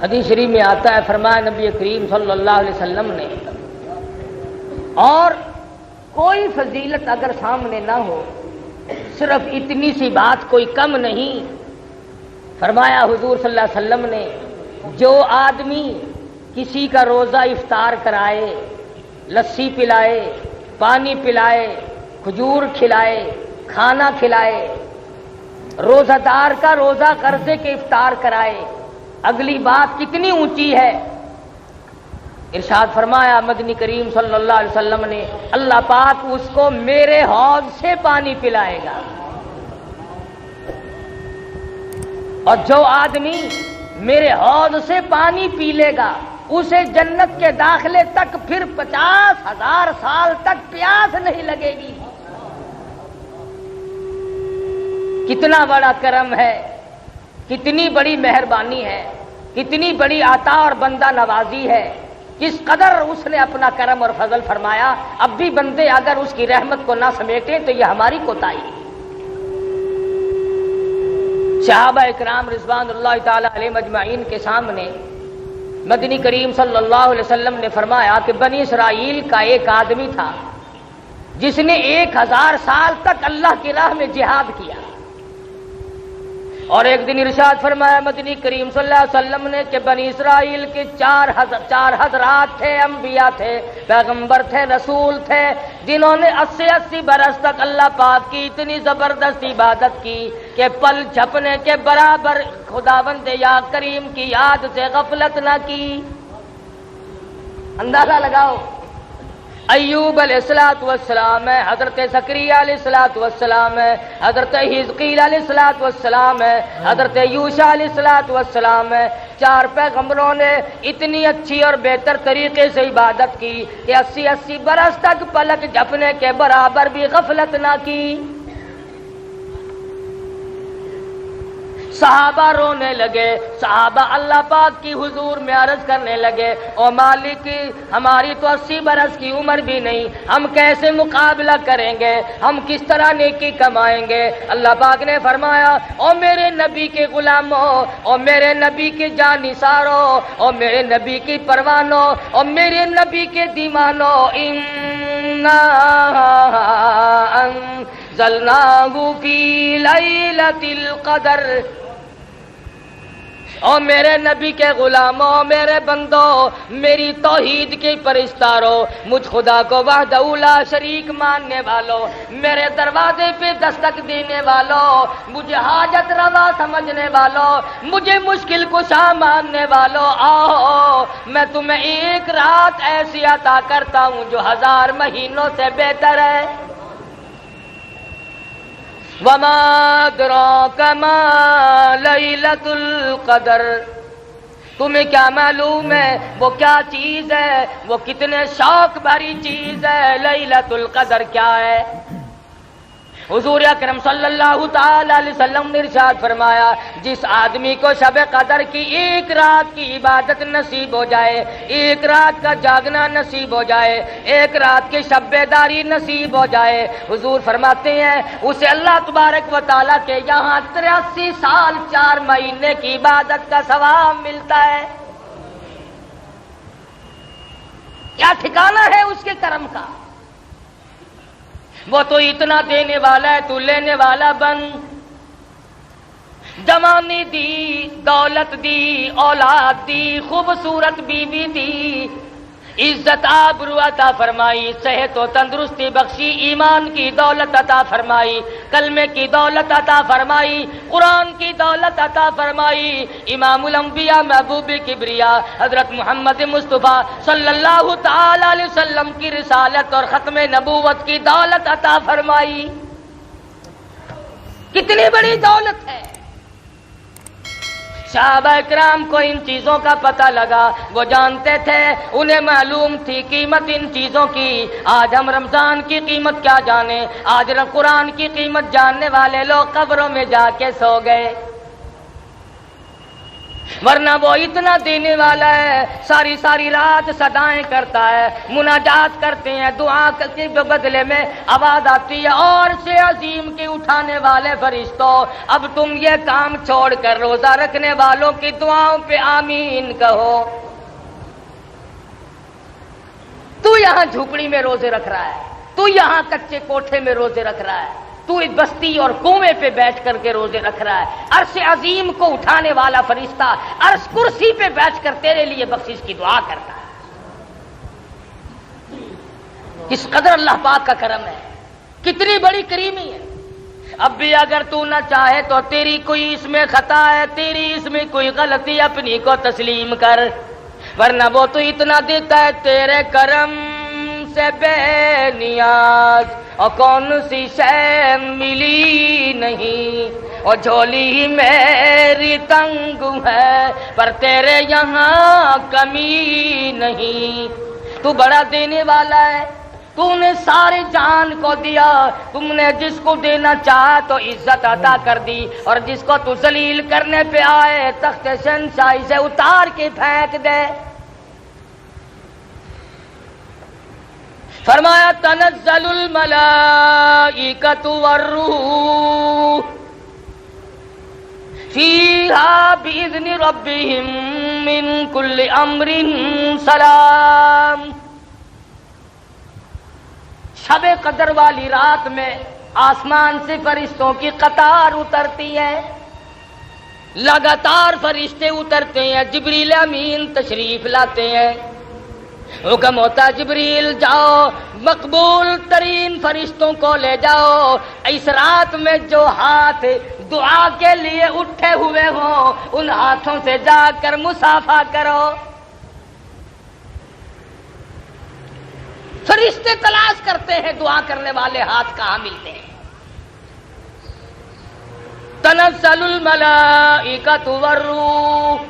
حدیث شریف میں آتا ہے، فرمایا نبی کریم صلی اللہ علیہ وسلم نے، اور کوئی فضیلت اگر سامنے نہ ہو، صرف اتنی سی بات کوئی کم نہیں، فرمایا حضور صلی اللہ علیہ وسلم نے، جو آدمی کسی کا روزہ افطار کرائے، لسی پلائے، پانی پلائے، کھجور کھلائے، کھانا کھلائے، روزہ دار کا روزہ قرضے کے افطار کرائے، اگلی بات کتنی اونچی ہے، ارشاد فرمایا مدنی کریم صلی اللہ علیہ وسلم نے، اللہ پاک اس کو میرے حوض سے پانی پلائے گا، اور جو آدمی میرے حوض سے پانی پی لے گا اسے جنت کے داخلے تک پھر 50,000 سال تک پیاس نہیں لگے گی۔ کتنا بڑا کرم ہے، کتنی بڑی مہربانی ہے، کتنی بڑی عطا اور بندہ نوازی ہے، کس قدر اس نے اپنا کرم اور فضل فرمایا۔ اب بھی بندے اگر اس کی رحمت کو نہ سمیٹیں تو یہ ہماری کوتاہی ہے۔ صحابہ اکرام رضوان اللہ تعالی علیہم اجمعین کے سامنے مدنی کریم صلی اللہ علیہ وسلم نے فرمایا کہ بنی اسرائیل کا ایک آدمی تھا جس نے 1000 سال تک اللہ کی راہ میں جہاد کیا، اور ایک دن ارشاد فرمایا مدنی کریم صلی اللہ علیہ وسلم نے کہ بنی اسرائیل کے 4 حضرات تھے، انبیاء تھے، پیغمبر تھے، رسول تھے، جنہوں نے 80 برس تک اللہ پاک کی اتنی زبردست عبادت کی کہ پل جھپنے کے برابر خداوند یا کریم کی یاد سے غفلت نہ کی۔ اندازہ لگاؤ، ایوب علیہ السلام ہے، حضرت زکریہ علیہ السلام ہے، حضرت حزقیل علیہ السلام ہے، حضرت یوشع علیہ السلام ہے، 4 پیغمبروں نے اتنی اچھی اور بہتر طریقے سے عبادت کی کہ 80 برس تک پلک جھپنے کے برابر بھی غفلت نہ کی۔ صحابہ رونے لگے، صحابہ اللہ پاک کی حضور میں عرض کرنے لگے، او مالک ہماری تو 80 برس کی عمر بھی نہیں، ہم کیسے مقابلہ کریں گے، ہم کس طرح نیکی کمائیں گے؟ اللہ پاک نے فرمایا، او میرے نبی کے غلاموں، او میرے نبی کے جانثاروں، او میرے نبی کی پروانوں، او میرے نبی کے دیوانوں، اِنَّا انزلناہ فی لیلۃ القدر، او میرے نبی کے غلاموں، میرے بندوں، میری توحید کے پرستاروں، مجھ خدا کو وحدہ لا شریک ماننے والوں، میرے دروازے پہ دستک دینے والوں، مجھے حاجت روا سمجھنے والوں، مجھے مشکل کشا ماننے والوں، آؤ میں تمہیں ایک رات ایسی عطا کرتا ہوں جو 1000 مہینوں سے بہتر ہے۔ وما ادراک ما لیلۃ القدر، تمہیں کیا معلوم ہے وہ کیا چیز ہے، وہ کتنے شوق بھری چیز ہے، لیلۃ القدر کیا ہے؟ حضور اکرم صلی اللہ تعالی علیہ وسلم نے ارشاد فرمایا، جس آدمی کو شب قدر کی 1 رات کی عبادت نصیب ہو جائے، 1 رات کا جاگنا نصیب ہو جائے، 1 رات کی شب بیداری نصیب ہو جائے، حضور فرماتے ہیں اسے اللہ تبارک و تعالیٰ کے یہاں 83 سال 4 مہینے کی عبادت کا ثواب ملتا ہے۔ کیا ٹھکانہ ہے اس کے کرم کا؟ وہ تو اتنا دینے والا ہے، تو لینے والا بن۔ جوانی دی، دولت دی، اولاد دی، خوبصورت بیوی دی، عزت آبرو عطا فرمائی، صحت و تندرستی بخشی، ایمان کی دولت عطا فرمائی، کلمے کی دولت عطا فرمائی، قرآن کی دولت عطا فرمائی، امام الانبیاء محبوب کبریا حضرت محمد مصطفیٰ صلی اللہ تعالی علیہ وسلم کی رسالت اور ختم نبوت کی دولت عطا فرمائی۔ کتنی بڑی دولت ہے! صحابہ اکرام کو ان چیزوں کا پتہ لگا، وہ جانتے تھے، انہیں معلوم تھی قیمت ان چیزوں کی۔ آج ہم رمضان کی قیمت کیا جانیں، آج قرآن کی قیمت جاننے والے لوگ قبروں میں جا کے سو گئے۔ ورنہ وہ اتنا دینے والا ہے، ساری ساری رات صدائیں کرتا ہے، مناجات کرتے ہیں، دعا کے بدلے میں آواز آتی ہے، اور سے عظیم کے اٹھانے والے فرشتوں اب تم یہ کام چھوڑ کر روزہ رکھنے والوں کی دعاؤں پہ آمین کہو۔ تو یہاں جھوپڑی میں روزے رکھ رہا ہے، تو یہاں کچے کوٹھے میں روزے رکھ رہا ہے، تو اس بستی اور کنویں پہ بیٹھ کر کے روزے رکھ رہا ہے، عرش عظیم کو اٹھانے والا فرشتہ عرش کرسی پہ بیٹھ کر تیرے لیے بخشش کی دعا کرتا ہے۔ کس قدر اللہ پاک کا کرم ہے، کتنی بڑی کریمی ہے۔ اب بھی اگر تو نہ چاہے تو تیری کوئی اس میں خطا ہے، تیری اس میں کوئی غلطی، اپنی کو تسلیم کر، ورنہ وہ تو اتنا دیتا ہے، تیرے کرم سے بے نیاز اور کون سی شے ملی نہیں، اور جھولی ہی میری تنگ ہے پر تیرے یہاں کمی نہیں۔ تو بڑا دینے والا ہے، تو نے سارے جان کو دیا، تم نے جس کو دینا چاہا تو عزت عطا کر دی، اور جس کو تو ذلیل کرنے پہ آئے تخت شہنشاہی سے اتار کے پھینک دے۔ فرمایا تنزل الملائکۃ والروح فیہا بإذن ربہم من کل امر سلام۔ شب قدر والی رات میں آسمان سے فرشتوں کی قطار اترتی ہے، لگاتار فرشتے اترتے ہیں، جبریل امین تشریف لاتے ہیں، حکم ہوتا جبریل جاؤ مقبول ترین فرشتوں کو لے جاؤ، اس رات میں جو ہاتھ دعا کے لیے اٹھے ہوئے ہوں ان ہاتھوں سے جا کر مصافحہ کرو۔ فرشتے تلاش کرتے ہیں دعا کرنے والے ہاتھ کہاں ملتے ہیں۔ تنزل الملائکۃ والروح،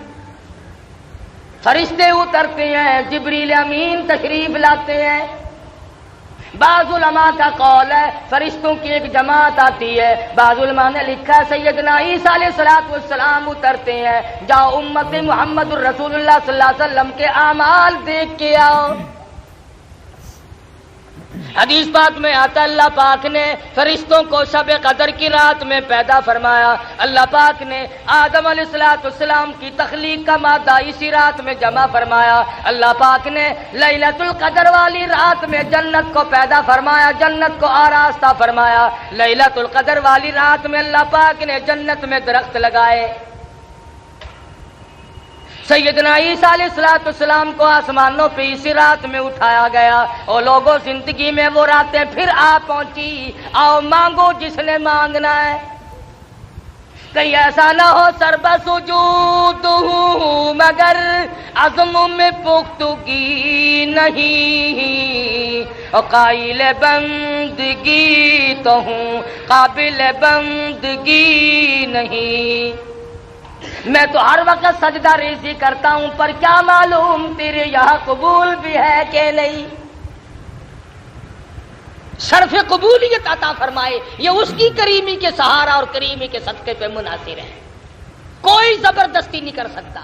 فرشتے اترتے ہیں، جبریل امین تشریف لاتے ہیں۔ بعض علماء کا قول ہے فرشتوں کی ایک جماعت آتی ہے، بعض علماء نے لکھا ہے سیدنا عیسیٰ علیہ السلام اترتے ہیں، جاؤ امت محمد الرسول اللہ صلی اللہ علیہ وسلم کے اعمال دیکھ کے آؤ۔ حدیث پاک میں آتا اللہ پاک نے فرشتوں کو شب قدر کی رات میں پیدا فرمایا، اللہ پاک نے آدم علیہ السلام کی تخلیق کا مادہ اسی رات میں جمع فرمایا، اللہ پاک نے لیلۃ القدر والی رات میں جنت کو پیدا فرمایا، جنت کو آراستہ فرمایا، لیلۃ القدر والی رات میں اللہ پاک نے جنت میں درخت لگائے۔ سیدنا عیسیٰ علیہ السلام کو آسمانوں پہ اسی رات میں اٹھایا گیا، اور لوگوں زندگی میں وہ راتیں پھر آ پہنچی، آؤ مانگو جس نے مانگنا ہے، کہیں ایسا نہ ہو سربسجود ہوں مگر عزم میں پختگی نہیں، اور قائل بندگی تو ہوں قابل بندگی نہیں۔ میں تو ہر وقت سجدہ ریزی کرتا ہوں، پر کیا معلوم تیرے یہاں قبول بھی ہے کہ نہیں۔ شرف قبولیت عطا فرمائے، یہ اس کی کریمی کے سہارا اور کریمی کے صدقے پہ منحصر ہے، کوئی زبردستی نہیں کر سکتا۔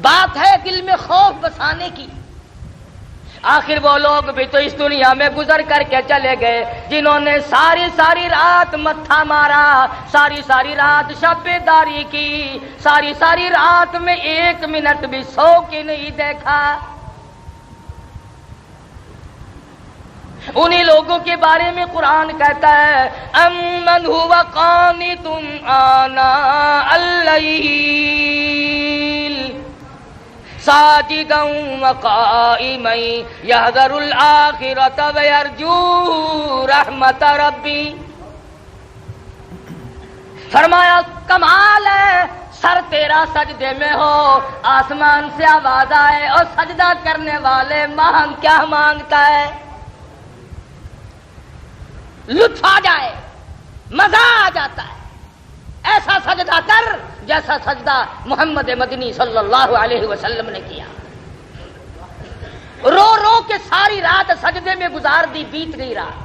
بات ہے دل میں خوف بسانے کی۔ آخر وہ لوگ بھی تو اس دنیا میں گزر کر کے چلے گئے جنہوں نے ساری ساری رات متھا مارا، ساری ساری رات شب بیداری کی، ساری ساری رات میں ایک منٹ بھی سو کے نہیں دیکھا۔ انہی لوگوں کے بارے میں قرآن کہتا ہے امن هو قانت آناء اللیل ساجدا وقائما یحذر الآخرۃ ویرجو رحمت ربی۔ فرمایا کمال ہے سر تیرا سجدے میں ہو، آسمان سے آواز آئے اور سجدہ کرنے والے مانگ کیا مانگتا ہے، لطف آ جائے، مزہ آ جاتا ہے، ایسا سجدہ کر جیسا سجدہ محمد مدنی صلی اللہ علیہ وسلم نے کیا، رو رو کے ساری رات سجدے میں گزار دی، بیت گئی رات۔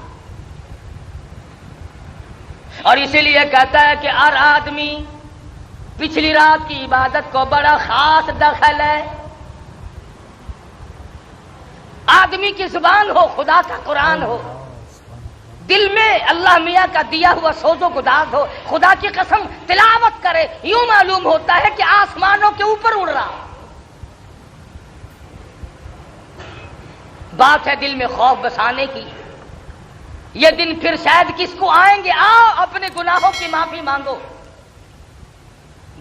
اور اسی لیے کہتا ہے کہ ہر آدمی پچھلی رات کی عبادت کو بڑا خاص دخل ہے. آدمی کی زبان ہو، خدا کا قرآن ہو، دل میں اللہ میاں کا دیا ہوا سوز و گداز ہو، خدا کی قسم تلاوت کرے، یوں معلوم ہوتا ہے کہ آسمانوں کے اوپر اڑ رہا. بات ہے دل میں خوف بسانے کی. یہ دن پھر شاید کس کو آئیں گے. آؤ اپنے گناہوں کی معافی مانگو.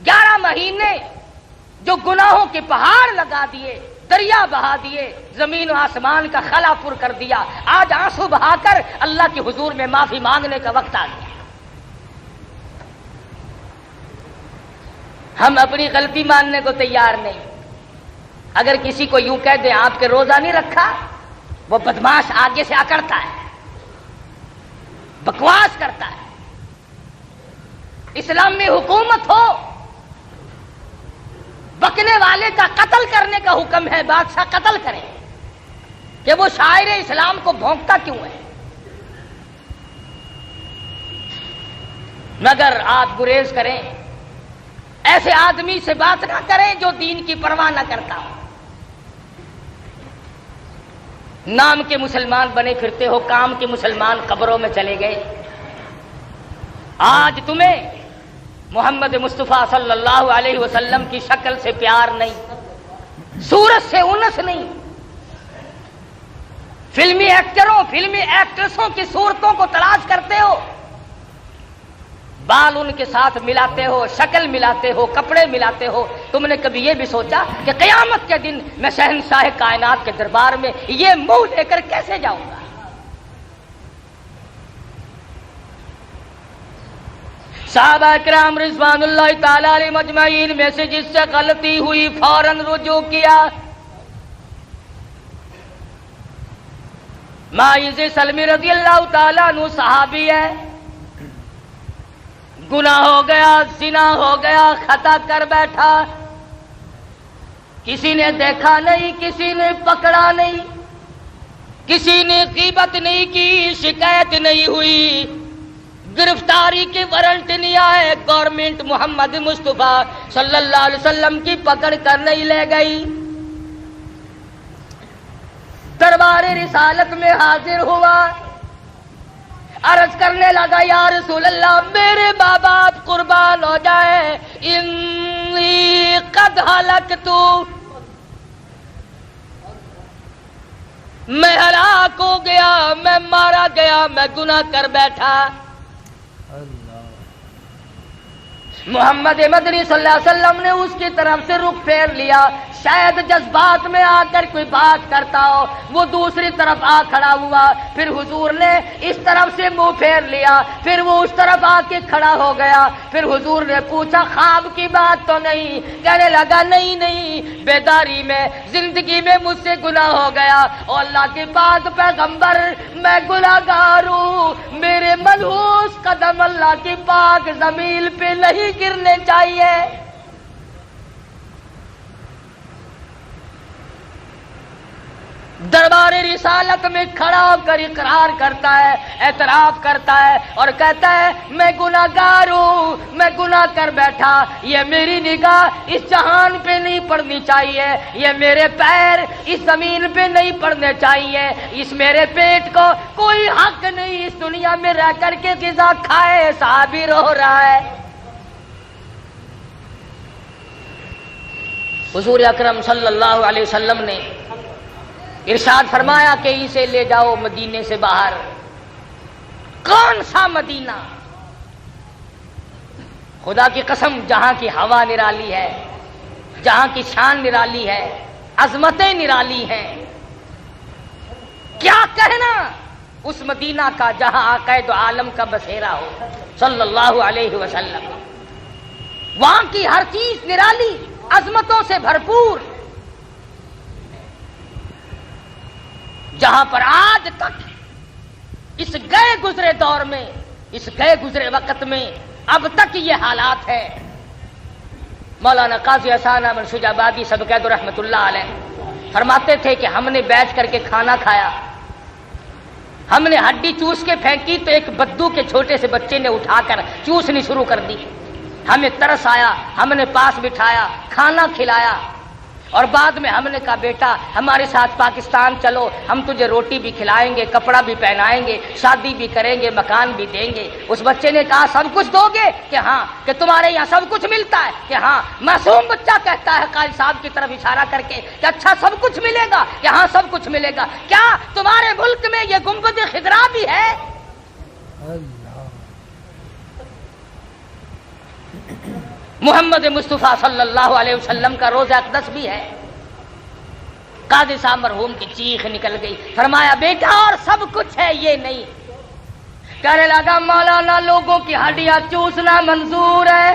11 مہینے جو گناہوں کے پہاڑ لگا دیے، دریا بہا دیے، زمین و آسمان کا خلا پر کر دیا، آج آنسو بہا کر اللہ کے حضور میں معافی مانگنے کا وقت آ گیا. ہم اپنی غلطی ماننے کو تیار نہیں. اگر کسی کو یوں کہہ دیں آپ کے روزہ نہیں رکھا، وہ بدماش آگے سے اکڑتا ہے، بکواس کرتا ہے. اسلام میں حکومت ہو، بکنے والے کا قتل کرنے کا حکم ہے، بادشاہ قتل کرے، کہ وہ شاعر اسلام کو بھونکتا کیوں ہے؟ مگر آپ گریز کریں، ایسے آدمی سے بات نہ کریں جو دین کی پرواہ نہ کرتا ہو. نام کے مسلمان بنے پھرتے ہو، کام کے مسلمان قبروں میں چلے گئے. آج تمہیں محمد مصطفیٰ صلی اللہ علیہ وسلم کی شکل سے پیار نہیں، صورت سے انس نہیں. فلمی ایکٹروں، فلمی ایکٹریسوں کی صورتوں کو تلاش کرتے ہو، بال ان کے ساتھ ملاتے ہو، شکل ملاتے ہو، کپڑے ملاتے ہو. تم نے کبھی یہ بھی سوچا کہ قیامت کے دن میں شہنشاہ کائنات کے دربار میں یہ منہ لے کر کیسے جاؤں گا؟ صحابہ کرام رضوان اللہ تعالی علیہ مجمعین میں سے جس سے غلطی ہوئی فوراً رجوع کیا. معاذ سلمی رضی اللہ تعالیٰ عنہ صحابی ہے، گناہ ہو گیا، زنا ہو گیا، خطا کر بیٹھا، کسی نے دیکھا نہیں، کسی نے پکڑا نہیں، کسی نے غیبت نہیں کی، شکایت نہیں ہوئی، گرفتاری کے وارنٹ نہیں آئے، گورنمنٹ محمد مصطفیٰ صلی اللہ علیہ وسلم کی پکڑ کر نہیں لے گئی. دربار رسالت میں حاضر ہوا، عرض کرنے لگا یا رسول اللہ میرے ماں باپ قربان ہو جائے، انی قد ہلکت، میں ہلاک ہو گیا، میں مارا گیا، میں گناہ کر بیٹھا. محمد مدنی صلی اللہ علیہ وسلم نے اس کی طرف سے رخ پھیر لیا. شاید جذبات میں آ کر کوئی بات کرتا ہو، وہ دوسری طرف آ کھڑا ہوا، پھر حضور نے اس طرف سے منہ پھیر لیا، پھر وہ اس طرف آ کے کھڑا ہو گیا. پھر حضور نے پوچھا خواب کی بات تو نہیں؟ کہنے لگا نہیں نہیں، بیداری میں زندگی میں مجھ سے گناہ ہو گیا. اور اللہ کے پاک پیغمبر میں گناہگار ہوں، میرے ملحوظ قدم اللہ کی پاک زمین پہ نہیں گرنے چاہیے. دربار رسالت میں کھڑا ہو کر اقرار کرتا ہے، اعتراف کرتا ہے اور کہتا ہے میں گناہگار ہوں، میں گناہ کر بیٹھا. یہ میری نگاہ اس جہان پہ نہیں پڑنی چاہیے، یہ میرے پیر اس زمین پہ نہیں پڑنے چاہیے، اس میرے پیٹ کو کوئی حق نہیں اس دنیا میں رہ کر کے غذا کھائے. صحابی رو رہا ہے. حضور اکرم صلی اللہ علیہ وسلم نے ارشاد فرمایا کہ اسے لے جاؤ مدینے سے باہر. کون سا مدینہ؟ خدا کی قسم جہاں کی ہوا نرالی ہے، جہاں کی شان نرالی ہے، عظمتیں نرالی ہیں. کیا کہنا اس مدینہ کا جہاں آقا دو عالم کا بسیرا ہو صلی اللہ علیہ وسلم. وہاں کی ہر چیز نرالی، عظمتوں سے بھرپور، جہاں پر آج تک اس گئے گزرے دور میں، اس گئے گزرے وقت میں اب تک یہ حالات ہے. مولانا قاضی احسان احمد شجاع آبادی صدقہ رحمت اللہ علیہ فرماتے تھے کہ ہم نے بیٹھ کر کے کھانا کھایا، ہم نے ہڈی چوس کے پھینکی تو ایک بدو کے چھوٹے سے بچے نے اٹھا کر چوسنی شروع کر دی. ہمیں ترس آیا, ہم نے پاس بٹھایا, کھانا کھلایا, اور بعد میں ہم نے کہا بیٹا ہمارے ساتھ پاکستان چلو, ہم تجھے روٹی بھی کھلائیں گے, کپڑا بھی پہنائیں گے, شادی بھی کریں گے, مکان بھی دیں گے. اس بچے نے کہا سب کچھ دو گے؟ کہ ہاں. کہ تمہارے یہاں سب کچھ ملتا ہے؟ کہ ہاں. معصوم بچہ کہتا ہے قائد صاحب کی طرف اشارہ کر کے کہ اچھا سب کچھ ملے گا؟ کہ ہاں سب کچھ ملے گا. کیا تمہارے ملک میں یہ گنبد خضرا بھی ہے؟ محمد مصطفیٰ صلی اللہ علیہ وسلم کا روزہ اقدس بھی ہے. قاضی صاحب مرحوم کی چیخ نکل گئی. فرمایا بیٹا اور سب کچھ ہے یہ نہیں. کہنے لگا مولانا لوگوں کی ہڈیاں چوسنا منظور ہے,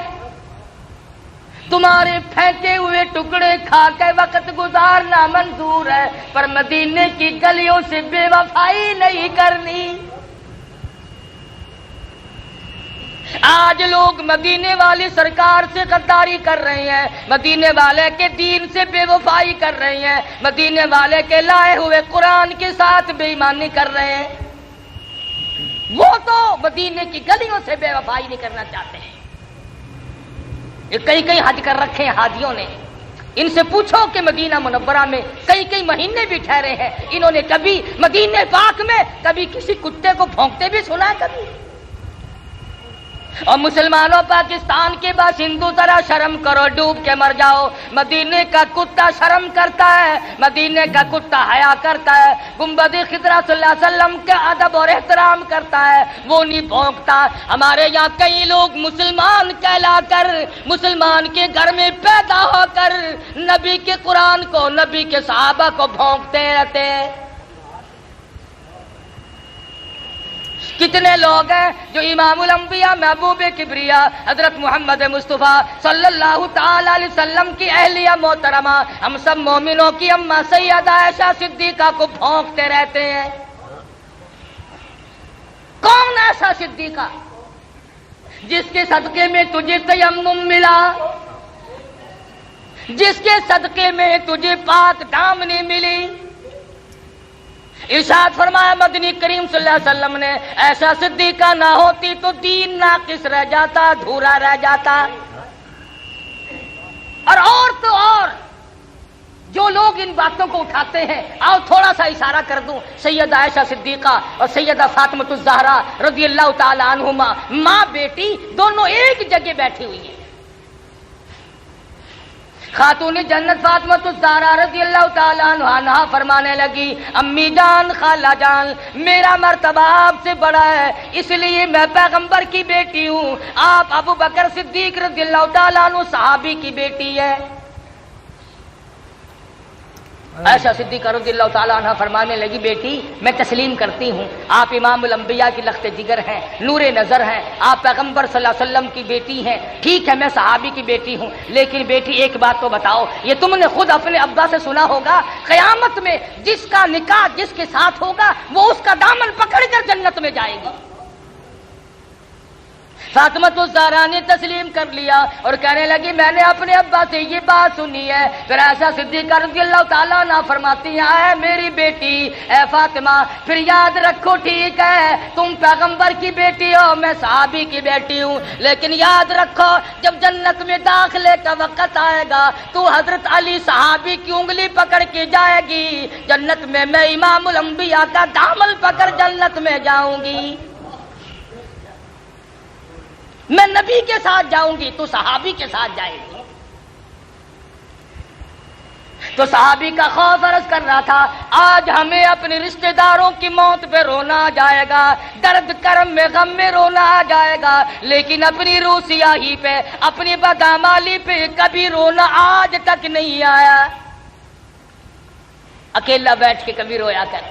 تمہارے پھینکے ہوئے ٹکڑے کھا کے وقت گزارنا منظور ہے, پر مدینے کی گلیوں سے بے وفائی نہیں کرنی. آج لوگ مدینے والی سرکار سے غداری کر رہے ہیں, مدینے والے کے دین سے بے وفائی کر رہے ہیں, مدینے والے کے لائے ہوئے قرآن کے ساتھ بے ایمانی کر رہے ہیں. وہ تو مدینے کی گلیوں سے بے وفائی نہیں کرنا چاہتے ہیں. یہ کئی حج کر رکھے ہیں حاجیوں نے, ان سے پوچھو کہ مدینہ منورہ میں کئی مہینے بھی ٹھہرے ہیں, انہوں نے کبھی مدینے پاک میں کبھی کسی کتے کو بھونکتے بھی سنا ہے کبھی؟ اور مسلمانوں پاکستان کے باشندوں ذرا شرم کرو, ڈوب کے مر جاؤ. مدینے کا کتا شرم کرتا ہے, مدینے کا کتا حیا کرتا ہے, گنبد خضرا صلی اللہ علیہ وسلم کا ادب اور احترام کرتا ہے, وہ نہیں بھونکتا. ہمارے یہاں کئی لوگ مسلمان کہلا کر, مسلمان کے گھر میں پیدا ہو کر نبی کے قرآن کو, نبی کے صحابہ کو بھونکتے رہتے ہیں. کتنے لوگ ہیں جو امام الانبیاء محبوب کبریا حضرت محمد مصطفیٰ صلی اللہ تعالی علیہ وسلم کی اہلیہ محترمہ, ہم سب مومنوں کی اماں سیدہ عائشہ صدیقہ کو بھونکتے رہتے ہیں. کون ایسا صدیقہ جس کے صدقے میں تجھے تیمم ملا, جس کے صدقے میں تجھے پاک دامنی ملی؟ ارشاد فرمایا مدنی کریم صلی اللہ علیہ وسلم نے, ایسا صدیقہ نہ ہوتی تو دین ناقص رہ جاتا, ادھورا رہ جاتا. اور تو اور جو لوگ ان باتوں کو اٹھاتے ہیں, آؤ تھوڑا سا اشارہ کر دوں. سیدہ عائشہ صدیقہ اور سیدہ فاطمہ الزہرا رضی اللہ تعالی عنہما, ماں بیٹی دونوں ایک جگہ بیٹھی ہوئی ہیں. خاتون جنت فاطمہ الزہرا رضی اللہ تعالی عنہا فرمانے لگی, امی جان, خالہ جان, میرا مرتبہ آپ سے بڑا ہے, اس لیے میں پیغمبر کی بیٹی ہوں, آپ ابو بکر صدیق رضی اللہ تعالی عنہ صحابی کی بیٹی ہے. عائشہ صدیقہ رضی اللہ تعالیٰ عنہ فرمانے لگی, بیٹی میں تسلیم کرتی ہوں, آپ امام الانبیاء کی لخت جگر ہیں, نور نظر ہیں, آپ پیغمبر صلی اللہ علیہ وسلم کی بیٹی ہیں. ٹھیک ہے میں صحابی کی بیٹی ہوں, لیکن بیٹی ایک بات تو بتاؤ, یہ تم نے خود اپنے ابا سے سنا ہوگا, قیامت میں جس کا نکاح جس کے ساتھ ہوگا وہ اس کا دامن پکڑ کر جنت میں جائے گی. فاطمہ الزہرا نے تسلیم کر لیا اور کہنے لگی میں نے اپنے ابا سے یہ بات سنی ہے. پھر عائشہ صدیقہ رضی اللہ تعالیٰ عنہ فرماتی ہیں, اے میری بیٹی, اے فاطمہ, پھر یاد رکھو ٹھیک ہے تم پیغمبر کی بیٹی ہو, میں صحابی کی بیٹی ہوں, لیکن یاد رکھو جب جنت میں داخلے کا وقت آئے گا تو حضرت علی صحابی کی انگلی پکڑ کے جائے گی جنت میں, میں امام الانبیاء کا دامن پکڑ جنت میں جاؤں گی. میں نبی کے ساتھ جاؤں گی, تو صحابی کے ساتھ جائے گی. تو صحابی کا خوف عرض کر رہا تھا, آج ہمیں اپنے رشتہ داروں کی موت پہ رونا آ جائے گا, درد کرم میں غم میں رونا آ جائے گا, لیکن اپنی روح سیاہی پہ, اپنی بدعمالی پہ کبھی رونا آج تک نہیں آیا. اکیلا بیٹھ کے کبھی رویا کر,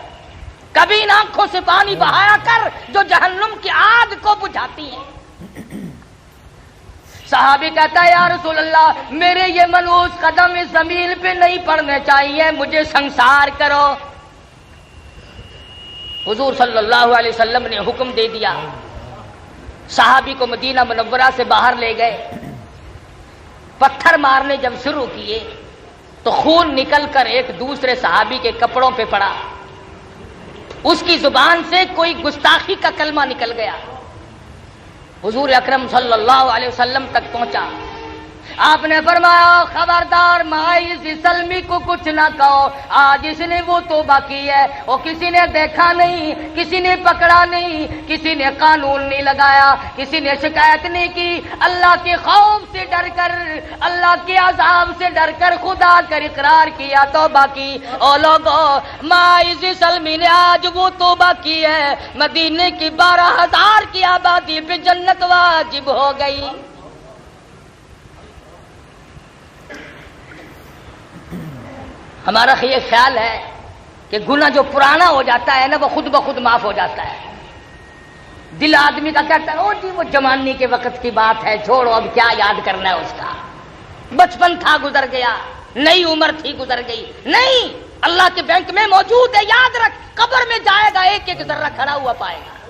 کبھی ان آنکھوں سے پانی بہایا کر جو جہنم کی آگ کو بجھاتی ہیں. صحابی کہتا ہے یا رسول اللہ, میرے یہ ملوث قدم اس زمین پہ نہیں پڑنے چاہیے, مجھے سنسار کرو. حضور صلی اللہ علیہ وسلم نے حکم دے دیا, صحابی کو مدینہ منورہ سے باہر لے گئے. پتھر مارنے جب شروع کیے تو خون نکل کر ایک دوسرے صحابی کے کپڑوں پہ پڑا. اس کی زبان سے کوئی گستاخی کا کلمہ نکل گیا، حضور اکرم صلی اللہ علیہ وسلم تک پہنچا. آپ نے فرمایا خبردار ماعز سلمی کو کچھ نہ کہو، آج اس نے وہ توبہ کی ہے، وہ کسی نے دیکھا نہیں، کسی نے پکڑا نہیں، کسی نے قانون نہیں لگایا، کسی نے شکایت نہیں کی، اللہ کے خوف سے ڈر کر، اللہ کے عذاب سے ڈر کر خدا کر اقرار کیا، توبہ کی. او لوگو ماعز سلمی نے آج وہ توبہ کی ہے، مدینے کی 12,000 کی آبادی پہ جنت واجب ہو گئی. ہمارا یہ خیال ہے کہ گناہ جو پرانا ہو جاتا ہے نا وہ خود بخود معاف ہو جاتا ہے. دل آدمی کا کہتا ہے او جی وہ جوانی کے وقت کی بات ہے، چھوڑو اب کیا یاد کرنا ہے، اس کا بچپن تھا گزر گیا، نئی عمر تھی گزر گئی. نہیں، اللہ کے بینک میں موجود ہے، یاد رکھ، قبر میں جائے گا ایک ایک ذرہ کھڑا ہوا پائے گا.